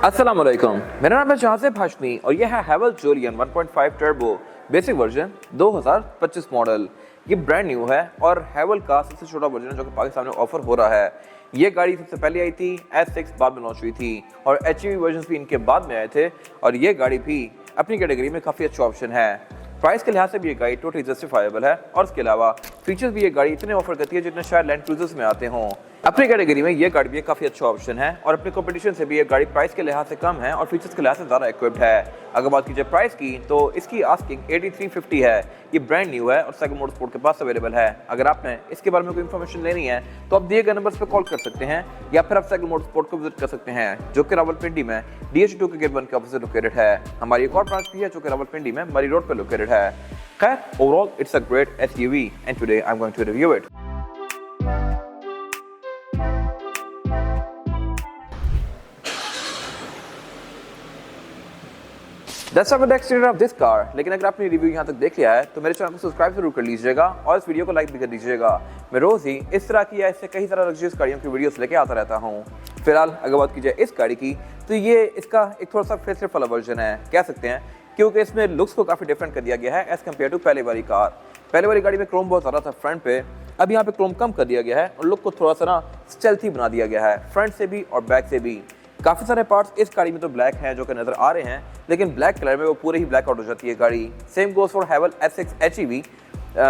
अस्सलाम वालेकुम, मेरा नाम है शाहज़ेब हाशमी और यह है हैवेल्स जोलियन 1.5 टर्बो बेसिक वर्जन 2025 मॉडल। ये ब्रांड न्यू है और हैवेल का सबसे छोटा वर्जन है जो कि पाकिस्तान में ऑफर हो रहा है। ये गाड़ी सबसे पहले आई थी S6 बाद में लॉन्च हुई थी और HEV वर्जन भी इनके बाद में आए थे और ये गाड़ी भी अपनी कैटेगरी में काफ़ी अच्छा ऑप्शन है। प्राइस के लिहाज से भी ये गाड़ी टोटली जस्टिफाइबल है और इसके अलावा फीचर्स भी ये गाड़ी इतने ऑफर करती है जितने शायद लैंड क्रूजर्स में आते हों। अपनी कैटेगरी में ये गाड़ी भी काफ़ी अच्छा ऑप्शन है और अपने कंपटीशन से भी ये गाड़ी प्राइस के लिहाज से कम है और फीचर्स के लिहाज से ज़्यादा इक्विप्ड है। अगर बात कीजिए प्राइस की तो इसकी आस्किंग 8350 है। ये ब्रांड न्यू है और साइकिल मोटरस्पोर्ट के पास अवेलेबल है। अगर आपने इसके बारे में कोई इन्फॉर्मेशन लेनी है तो आप दिए गए नंबर्स पर कॉल कर सकते हैं या फिर आप साइकिल मोटरस्पोर्ट को विजिट कर सकते हैं जो कि रावलपिंडी में DH2 के गेट 1 के ऑपोजिट लोकेटेड है। हमारी एक और ब्रांच भी है जो कि रावलपिंडी में मरी रोड पर लोकेटेड है। खैर, overall it's a great SUV and today I am going to review it. That's the exterior of this car। लेकिन अगर आपने रिव्यू यहाँ तक देख लिया है तो मेरे चैनल को सब्सक्राइब जरूर कर लीजिएगा और इस वीडियो को लाइक भी कर दीजिएगा। मैं रोज ही इस तरह की या इससे कई सारा लग्जरियस गाड़ियों की वीडियोस लेके आता रहता हूँ। फिलहाल अगर बात की जाए इस गाड़ी की तो ये इसका एक थोड़ा सा फेसलिफ्ट वाला वर्जन है कह सकते हैं, क्योंकि इसमें लुक्स को काफ़ी डिफरेंट कर दिया गया है एज कम्पेयर टू पहले वाली कार। पहले वाली गाड़ी में क्रोम बहुत ज़्यादा था फ्रंट पे, अब यहाँ पे क्रोम कम कर दिया गया है और लुक को थोड़ा सा ना स्टेल्थी बना दिया गया है फ्रंट से भी और बैक से भी। काफ़ी सारे पार्ट्स इस गाड़ी में तो ब्लैक हैं जो कि नज़र आ रहे हैं, लेकिन ब्लैक कलर में वो पूरे ही ब्लैक आउट हो जाती है गाड़ी। Same goes for हैवेल S6 HEV।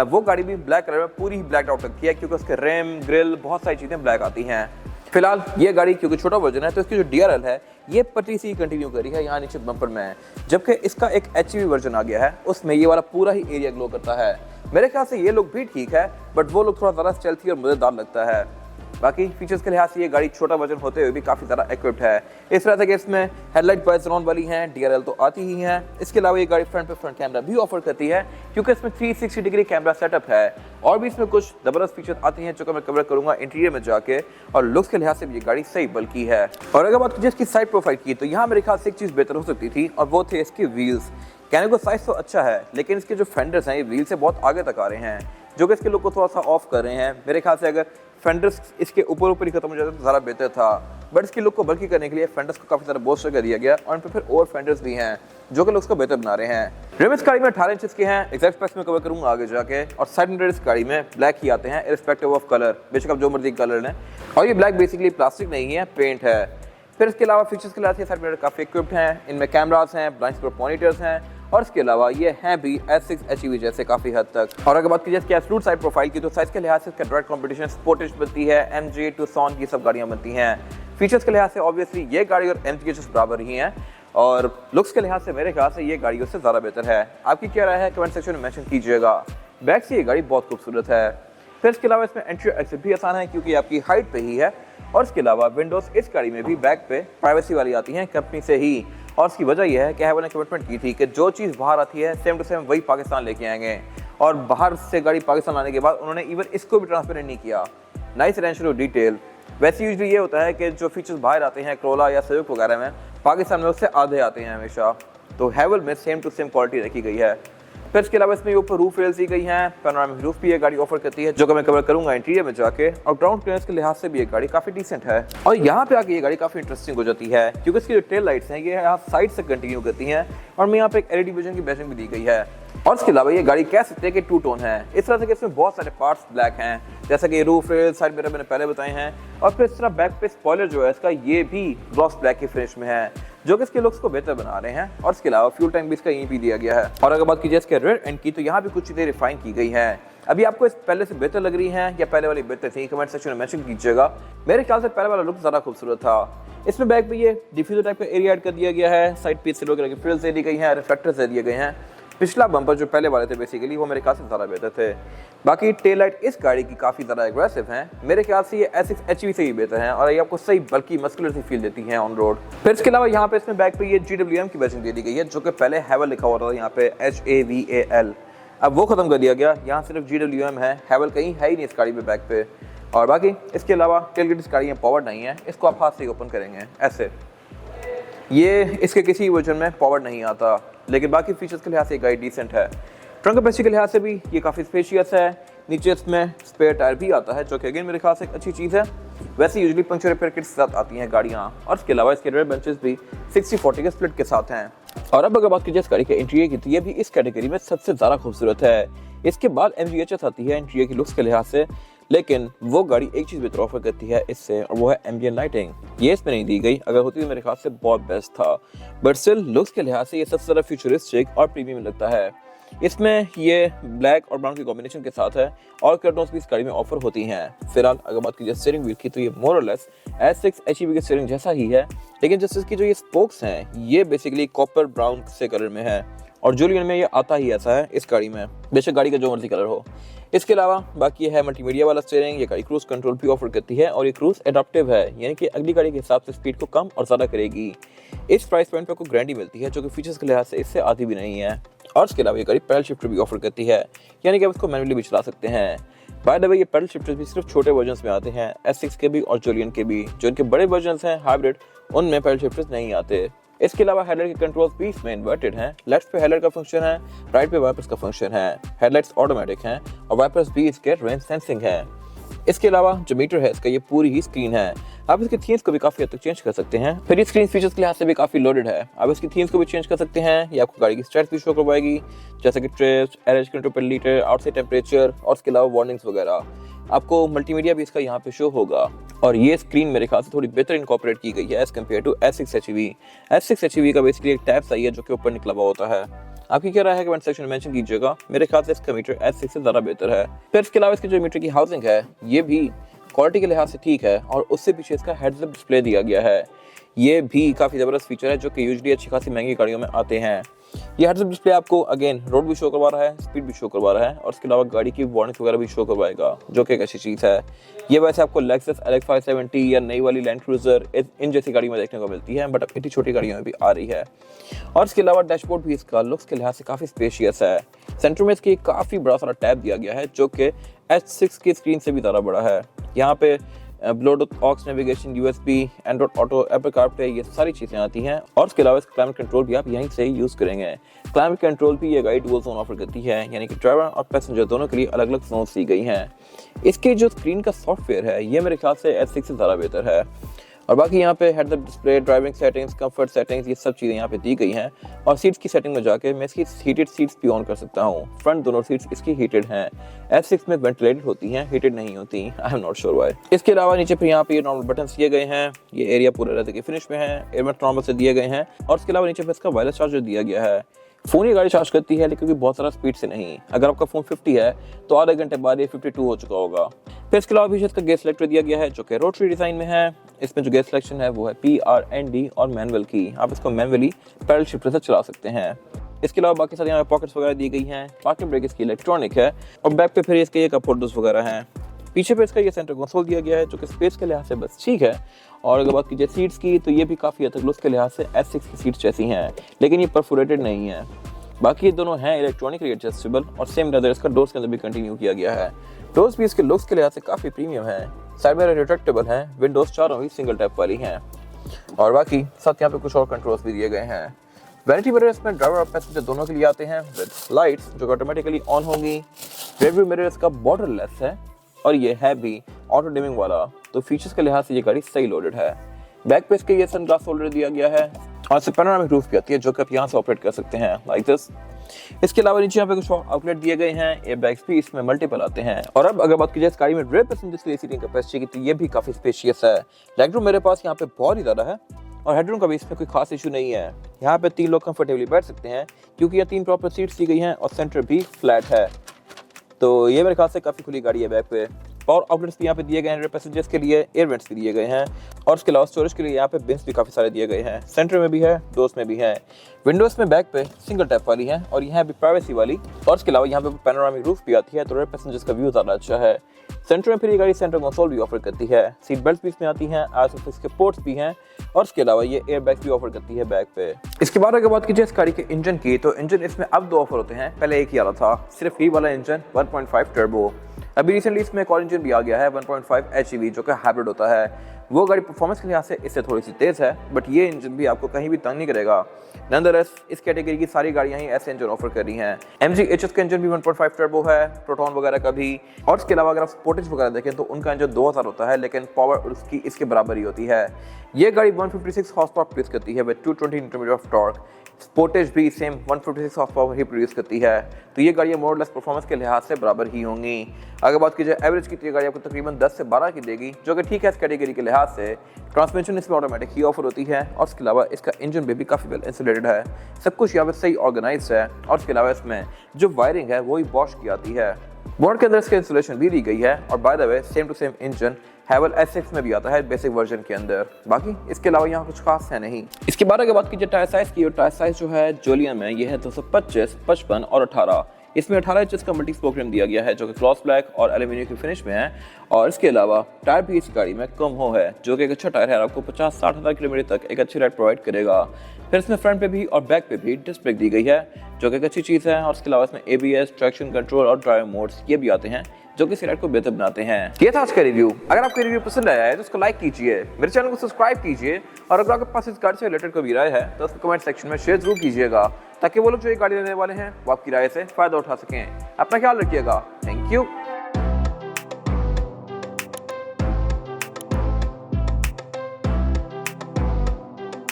वो गाड़ी भी ब्लैक कलर में पूरी ही ब्लैक आउट लगती है क्योंकि उसके रेम ग्रिल बहुत सारी चीज़ें ब्लैक आती हैं। फिलहाल ये गाड़ी क्योंकि छोटा वर्जन है तो इसकी जो DRL है ये पट्टी सी कंटिन्यू करी है यहाँ नीचे बम्पर में है, जबकि इसका एक HEV वर्जन आ गया है उसमें ये वाला पूरा ही एरिया ग्लो करता है। मेरे ख्याल से ये लुक भी ठीक है बट वो लुक थोड़ा ज़्यादा स्टेल्थी और मज़ेदार लगता है। बाकी फीचर्स के लिहाज से ये गाड़ी छोटा वजन होते हुए भी काफ़ी ज़्यादा इक्विप्ड है। इस तरह से कि इसमें हेडलाइट बाइज राउंड वाली हैं, DRL तो आती ही हैं। इसके अलावा ये गाड़ी फ्रंट पे फ्रंट कैमरा भी ऑफर करती है क्योंकि इसमें 360 डिग्री कैमरा सेटअप है और भी इसमें कुछ ज़बरदस्त फीचर आती हैं जो कि मैं कवर करूँगा इंटीरियर में जाके। और लुक्स के लिहाज से भी ये गाड़ी सही बल्कि है। और अगर बात कीजिए इसकी साइड प्रोफाइल की तो यहाँ मेरे ख्याल से एक चीज़ बेहतर हो सकती थी और वो थे इसके व्हील्स। कहने को साइज तो अच्छा है लेकिन इसके जो फेंडर्स हैं ये व्हील से बहुत आगे तक आ रहे हैं जो कि इसके लुक को थोड़ा सा ऑफ कर रहे हैं। मेरे ख्याल से अगर फेंडर्स इसके ऊपर ही खत्म हो जाते तो ज़्यादा बेहतर था, बट इसकी लुक को बल्कि करने के लिए फेंडर्स को काफ़ी सारा बोस्टर कर दिया गया और इन पर फिर और फेंडर्स भी हैं जो कि लुक्स को बेहतर बना रहे हैं। रिम इस गाड़ी में 18 इंच के हैं, एग्जैक्ट स्पेक्स में कवर करूंगा आगे जाके। और साइड मिरर इस गाड़ी में ब्लैक ही आते हैं इररिस्पेक्टिव ऑफ कलर, बेशक आप जो मर्जी कलर लें। और ये ब्लैक बेसिकली प्लास्टिक नहीं है, पेंट है। फिर इसके अलावा फीचर्स के लिए साइड मिरर काफ़ी इक्विप्ड हैं, इनमें कैमरास हैं, ब्लाइंड स्पॉट मॉनिटर्स हैं और इसके अलावा ये हैं भी S6 HEV जैसे काफ़ी हद तक। और अगर बात की जाए इसकी एब्सोल्यूट साइड प्रोफाइल की तो साइज़ के लिहाज से इसका डायरेक्ट कंपटीशन स्पोर्टेज बनती है, MG टूसान की सब गाड़ियाँ बनती हैं। फीचर्स के लिहाज से ऑब्वियसली ये गाड़ी और MG बराबर ही हैं और लुक्स के लिहाज से मेरे ख्याल से ये गाड़ी उससे ज़्यादा बेहतर है। आपकी क्या राय है कमेंट सेक्शन में मेंशन कीजिएगा। बैक से ये गाड़ी बहुत खूबसूरत है। फिर इसके अलावा इसमें एंट्री एग्जिट भी आसान है क्योंकि आपकी हाइट पे ही है। और इसके अलावा विंडोज़ इस गाड़ी में भी बैक पे प्राइवेसी वाली आती हैं कंपनी से ही। और इसकी वजह यह है कि हैवेल ने कमिटमेंट की थी कि जो चीज़ बाहर आती है सेम टू सेम वही पाकिस्तान लेके आएंगे और बाहर से गाड़ी पाकिस्तान लाने के बाद उन्होंने इवन इसको भी ट्रांसपेरेंट नहीं किया। Nice attention to detail. वैसे यूजली ये होता है कि जो फीचर्स बाहर आते हैं क्रोला या सिविक वगैरह में पाकिस्तान में उससे आधे आते हैं हमेशा, तो हैवेल में सेम टू सेम क्वालिटी रखी गई है। फिर इसके अलावा इसमें ऊपर रूफ रेल्स दी गई हैं, पैनोरामिक रूफ भी ये गाड़ी ऑफर करती है जो कि मैं कवर करूंगा इंटीरियर में जाके। और ग्राउंड क्लियरेंस के लिहाज से भी ये गाड़ी काफ़ी डिसेंट है। और यहाँ पे आके ये गाड़ी काफ़ी इंटरेस्टिंग हो जाती है क्योंकि इसकी जो टेल लाइट्स हैं ये यहाँ साइड से कंटिन्यू करती हैं और मैं यहाँ पे एक LED विजन की बैटरी भी दी गई है। और इसके अलावा ये गाड़ी कह सकते हैं कि टू टोन है, इस तरह से कि इसमें बहुत सारे पार्ट्स ब्लैक हैं जैसा कि रूफ रेल, साइड मिरर मैंने पहले बताए हैं। और फिर इस तरह बैक पे स्पॉइलर जो है इसका ये भी ग्लॉस ब्लैक की फिनिश में है जो कि इसके लुक्स को बेहतर बना रहे हैं। और इसके अलावा फ्यूल टैंक भी इसका यहीं भी दिया गया है। और अगर बात कीजिए इसके रेयर एंड की तो यहाँ भी कुछ चीज़ें रिफाइन की गई हैं। अभी आपको इस पहले से बेहतर लग रही हैं या पहले वाली बेहतर थी कमेंट सेक्शन में मेंशन कीजिएगा। मेरे ख्याल से पहले वाला लुक ज़्यादा खूबसूरत था। इसमें बैक पे ये डिफ्यूजर टाइप का एरिया ऐड कर दिया गया है, साइड पीस से वगैरह की फ्रिल्स दे दी गई हैं, रिफ्लेक्टर्स दे दिए गए हैं। पिछला बम्पर जो पहले वाले थे बेसिकली वो मेरे ख्याल से ज़्यादा बेहतर थे। बाकी टेल लाइट इस गाड़ी की काफ़ी ज़्यादा एग्रेसिव हैं, मेरे ख्याल से ये S6 HEV से ही बेहतर हैं और ये आपको सही बल्कि मस्कुलर सी फील देती हैं ऑन रोड। फिर इसके अलावा यहाँ पे इसमें बैक पे ये GWM की वर्जन दे दी गई है जो कि पहले हैवेल लिखा हुआ था यहाँ पे HAVAL, अब वो ख़त्म कर दिया गया, यहाँ सिर्फ GWM है, हैवेल कहीं है ही नहीं इस गाड़ी पे बैक पे। और बाकी इसके अलावा टेलगेट इस गाड़ी में पावर नहीं है, इसको आप हाथ से ओपन करेंगे ऐसे, ये इसके किसी वर्जन में पावर नहीं आता। लेकिन बाकी फीचर्स के लिहाज से गाड़ी डिसेंट है। ट्रंक कैपेसिटी के लिहाज से भी ये काफ़ी स्पेशियस है। नीचे इसमें स्पेयर टायर भी आता है जो कि अगेन मेरे ख्याल से एक अच्छी चीज़ है। वैसे यूजुअली पंक्चर रिपेयर किट के साथ आती हैं गाड़ियाँ, और इसके अलावा इसके रेयर बेंचेस भी 60-40 के स्प्लिट के साथ हैं। और अब अगर बात की जाए इस गाड़ी के इंटीरियर की, तो ये भी इस कैटेगरी में सबसे ज़्यादा खूबसूरत है। इसके बाद MG-HS आती है इंटीरियर की लुक्स के लिहाज से, लेकिन वो गाड़ी एक चीज़ बेहतर ऑफर करती है इससे, और वो है एम्बिएंट लाइटिंग। ये इसमें नहीं दी गई, अगर होती तो मेरे ख्याल से बहुत बेस्ट था, बट स्टिल लुक्स के लिहाज से ये सबसे ज़्यादा फ्यूचरिस्टिक और प्रीमियम लगता है। इसमें ये ब्लैक और ब्राउन की कॉम्बिनेशन के साथ है, और कर्टन्स भी इस गाड़ी में ऑफर होती हैं। फिलहाल अगर बात की जाए स्टीयरिंग व्हील की, तो ये मोर और लेस S6 HEV के स्टीयरिंग जैसा ही है, लेकिन जैसे इसकी जो ये स्पोक्स हैं ये बेसिकली कॉपर ब्राउन से कलर में है, और जूलियन में ये आता ही ऐसा है इस गाड़ी में, बेशक गाड़ी का जो मर्जी कलर हो। इसके अलावा बाकी है मल्टीमीडिया वाला स्टीयरिंग। ये गाड़ी क्रूज कंट्रोल भी ऑफर करती है, और ये क्रूज एडाप्टिव है, यानी कि अगली गाड़ी के हिसाब से स्पीड को कम और ज़्यादा करेगी। इस प्राइस पॉइंट पर आपको गारंटी मिलती है, जो कि फीचर्स के लिहाज से इससे आती भी नहीं है। और इसके अलावा ये गाड़ी पैडल शिफ्टर भी ऑफर करती है, यानी कि आप इसको मैनुअली भी चला सकते हैं। बाय द वे ये पैडल शिफ्टर भी सिर्फ छोटे वर्जन्स में आते हैं, S6 के भी और जूलियन के भी। जो इनके बड़े वर्जन्स हैं हाइब्रिड, उनमें पैडल शिफ्टर्स नहीं आते। इसके अलावा हेडलाइट के कंट्रोल्स भी इसमें इन्वर्टेड हैं। लेफ्ट पे हेडलाइट का फंक्शन है, राइट पे वाइपर्स का फंक्शन है। हेडलाइट्स ऑटोमेटिक हैं, और वाइपर्स भी इसके रेंज सेंसिंग है। इसके अलावा जो मीटर है इसका, ये पूरी ही स्क्रीन है। आप इसके थीम्स को भी काफ़ी हद तक चेंज कर सकते हैं। फिर ये स्क्रीन फीचर्स के लिहाज से भी काफ़ी लोडेड है। आप इसकी थीम्स को भी चेंज कर सकते हैं, ये आपको गाड़ी की स्टैट्स भी शो करवाएगी, जैसे कि ट्रिप्स, एवरेज किलोमीटर पर लीटर, आउटसाइड टेम्परेचर, और इसके अलावा वार्निंग्स वगैरह। आपको मल्टीमीडिया भी इसका यहाँ पे शो होगा, और ये स्क्रीन मेरे ख्याल से थोड़ी बेहतर इनकॉर्पोरेट की गई है as compare to S6 HEV। S6 HEV का बेसिकली एक टैब सही है जो कि ऊपर निकला हुआ होता है। आपकी क्या राय है कमेंट सेक्शन में मेंशन कीजिएगा। मेरे ख्याल से इसका मीटर S6 से ज़्यादा बेहतर है। फिर इसके अलावा इसके जो मीटर की हाउसिंग है ये भी क्वालिटी के लिहाज से ठीक है, और उससे पीछे इसका हेड्स अप डिस्प्ले दिया गया है। ये भी काफ़ी ज़बरदस्त फीचर है, जो कि यूजुअली अच्छी खासी महंगी गाड़ियों में आते हैं। ये हेड्स अप डिस्प्ले आपको अगेन रोड भी शो करवा रहा है, स्पीड भी शो करवा रहा है, और इसके अलावा गाड़ी की वार्निंग्स वगैरह भी शो करवाएगा, जो कि एक अच्छी चीज़ है। ये वैसे आपको लेक्सस LX 570 या नई वाली लैंड क्रूजर इन जैसी गाड़ी में देखने को मिलती है, बट अब इतनी छोटी गाड़ियों में भी आ रही है। और इसके अलावा डैशबोर्ड भी इसका लुक्स के लिहाज से काफ़ी स्पेशियस है। सेंटर में इसकी काफ़ी बड़ा सारा टैब दिया गया है, जो कि S6 की स्क्रीन से भी ज़्यादा बड़ा है। यहाँ पे Bluetooth, aux navigation, USB, Android Auto, Apple CarPlay, ये सारी चीज़ें आती हैं। और इसके अलावा इसका क्लाइमेट कंट्रोल भी आप यहीं से ही यूज़ करेंगे। क्लाइमेट कंट्रोल भी ये गाड़ी डुअल जोन ऑफर करती है, यानी कि ड्राइवर और पैसेंजर दोनों के लिए अलग अलग जोन्स दी गई हैं। इसके जो स्क्रीन का सॉफ्टवेयर है ये मेरे ख्याल से S6 से ज़्यादा बेहतर है। और बाकी यहाँ पे head up display, driving settings, comfort settings, ये सब चीज़ें यहाँ पे दी गई हैं। और सीट्स की सेटिंग में जाके मैं इसकी हीटेड सीट्स भी ऑन कर सकता हूँ। फ्रंट दोनों सीट्स इसकी हीटेड हैं। S6 में वेंटिलेटेड होती हैं, हीटेड नहीं होती। I am not sure why. इसके अलावा नीचे फिर यहाँ पे ये नॉर्मल बटन्स दिए गए हैं। ये एरिया पूरा रहते के फिनिश में है, एयरमेट नॉर्मल से दिए गए हैं। और इसके अलावा नीचे पे इसका वायरलेस चार्जर दिया गया है। फ़ोन ये गाड़ी चार्ज करती है, लेकिन बहुत सारा स्पीड से नहीं। अगर आपका फ़ोन 50 है तो आधे घंटे बाद ये 52 हो चुका होगा। फिर इसके अलावा भी इसका गेयर सिलेक्टर दिया गया है, जो कि रोटरी डिज़ाइन में है। इसमें जो गेयर सिलेक्शन है वो है PRND और मैनुअल की। आप इसको मैनुअली पैडल शिफ्टर से चला सकते हैं। इसके अलावा बाकी सारी यहाँ पॉकेट्स वगैरह दी गई हैं। पार्किंग ब्रेक इसकी इलेक्ट्रॉनिक है, और बैक पे फिर इसके ये कप होल्डर्स वगैरह हैं। पीछे पे इसका ये सेंटर कंसोल दिया गया है, जो कि स्पेस के लिहाज से बस ठीक है। और अगर बात कीजिए सीट्स की, तो ये भी काफ़ी हद तक लुक के लिहाज से S6 की सीट्स जैसी हैं, लेकिन ये परफोरेटेड नहीं है। बाकी ये दोनों हैं इलेक्ट्रॉनिकली एडजस्टेबल, और सेम लेदर इसका डोर्स के अंदर भी कंटिन्यू किया गया है। डोर्स भी इसके लुक्स के लिहाज से काफ़ी प्रीमियम है। साइड में रिट्रैक्टेबल हैं, विंडोज चारों ही सिंगल टैप वाली हैं। और बाकी साथ यहाँ पे कुछ और कंट्रोल्स भी दिए गए हैं। वैनिटी मिरर इसमें ड्राइवर और पैसेंजर दोनों के लिए आते हैं, विद लाइट्स जो ऑटोमेटिकली ऑन होंगी। रियर व्यू मिरर इसका बॉर्डरलेस है, और ये है भी ऑटो डिमिंग वाला, तो फीचर्स के लिहाज से ये गाड़ी सही लोडेड है। बैक पे इसके ये सनग्लास होल्डर दिया गया है, और इससे पैनोरामिक रूफ भी आती है, जो कि आप यहाँ से ऑपरेट कर सकते हैं लाइक दिस। इसके अलावा नीचे यहाँ पे कुछ आउटलेट दिए गए हैं। एयरबैग्स भी इसमें मल्टीपल आते हैं। और अब अगर बात की जाए इस गाड़ी में रेयर पैसेंजर्स के लिए सीटिंग कैपेसिटी की, तो ये भी काफी स्पेशियस है। लेगरूम मेरे पास यहाँ पे बहुत ही ज्यादा है, और हेडरूम का भी इसमें कोई खास इशू नहीं है। यहाँ पे 3 लोग कंफर्टेबली बैठ सकते हैं, क्योंकि ये 3 प्रॉपर सीट्स दी गई हैं, और सेंटर भी फ्लैट है। तो ये मेरे ख्याल से काफी खुली गाड़ी है। बैक पे पावर आउटलेट्स भी यहाँ पे दिए गए हैं पैसेंजर्स के लिए, एयर वेंट्स भी दिए गए हैं, और उसके अलावा स्टोरेज के लिए यहाँ पे बिन्स भी काफ़ी सारे दिए गए हैं। सेंटर में भी है, डोर्स में भी है। विंडोज में बैक पे सिंगल टैप वाली है, और यहाँ भी प्राइवेसी वाली, और उसके अलावा यहाँ पे पैनोरामिक रूफ भी आती है, तो रेयर पैसेंजर्स का व्यू ज़्यादा अच्छा है। सेंटर में फिर ये गाड़ी सेंटर कंसोल भी ऑफर करती है। सीट बेल्ट भी इसमें आती हैं, आईएसओ के पोर्ट्स भी हैं, और उसके अलावा ये एयर बैग भी ऑफर करती है बैक पे। इसके बाद अगर बात कीजिए इस गाड़ी के इंजन की, तो इंजन इसमें अब 2 ऑफर होते हैं। पहले एक ही आ रहा था, सिर्फ ही वाला इंजन 1.5 टर्बो। अभी रिसेंटली इसमें एक और इंजन भी आ गया है 1.5 HEV, जो कि हाइब्रिड होता है। वो गाड़ी परफॉर्मेंस के लिहाज से इससे थोड़ी सी तेज़ है, बट ये इंजन भी आपको कहीं भी तंग नहीं करेगा। नंदरस इस कैटेगरी की सारी गाड़ियां ही ऐसे इंजन ऑफर कर रही हैं। MG HS का इंजन भी 1.5 टर्बो है, प्रोटॉन वगैरह का भी। और इसके अलावा अगर आप स्पोर्टेज वगैरह देखें तो उनका इंजन 2000 होता है, लेकिन पावर उसकी इसके बराबर ही होती है। ये गाड़ी 156 हॉर्स पावर प्रोड्यूस करती है with 220 newton metre of torque. Sportage भी सेम 156 हॉर्स पावर ही प्रोड्यूस करती है, तो ये गाड़ियाँ मोर लेस परफॉर्मेंस के लिहाज से बराबर ही होंगी। अगर बात की जाए एवरेज की, तो ये गाड़ी आपको तकरीबन 10 से 12 की देगी, जो कि ठीक है इस कैटेगरी के लिहाज से। ट्रांसमिशन इसमें ऑटोमेटिक ही ऑफर होती है, और इसके अलावा इसका इंजन भी काफ़ी वेल इंसुलेटेड है। सब कुछ यहाँ पे सही ऑर्गेनाइज है, और इसके अलावा इसमें जो वायरिंग है वो ही बॉश की आती है। बोर्ड के अंदर इसके इंसुलेशन भी दी गई है, और by the way same to same engine Haval S6 में भी आता है बेसिक वर्जन के अंदर। बाकी इसके अलावा यहाँ कुछ खास है नहीं। इसके बाद अगर बात कीजिए टायर साइज की, और टायर साइज जो है जोलिया में ये है 225, 55 और 18। इसमें 18 इंचेस का मल्टी स्पोक रिम दिया गया है, जो कि ग्लॉस ब्लैक और एल्यूमिनियम की फिनिश में है। और इसके अलावा टायर भी इस गाड़ी में कम हो है, जो कि एक अच्छा टायर है, आपको 50-60 हज़ार किलोमीटर तक एक अच्छी राइड प्रोवाइड करेगा। फिर इसमें फ्रंट पे भी और बैक पे भी डिस्क ब्रेक दी गई है, जो कि एक अच्छी चीज़ है। और इसके अलावा इसमें ABS, ट्रैक्शन कंट्रोल और ड्राइव मोड्स ये भी आते हैं, जो कि इस राइड को बेहतर बनाते हैं। ये था आज का रिव्यू। अगर आपको रिव्यू पसंद आया है तो उसको लाइक कीजिए, मेरे चैनल को सब्सक्राइब कीजिए, और अगर आपके पास इस गाड़ी से रिलेटेड कोई राय है तो उसको कमेंट सेक्शन में शेयर जरूर कीजिएगा, ताकि वो लोग जो ये गाड़ी लेने वाले हैं वो आपकी राय से फायदा उठा सकें। अपना ख्याल रखिएगा। Thank you.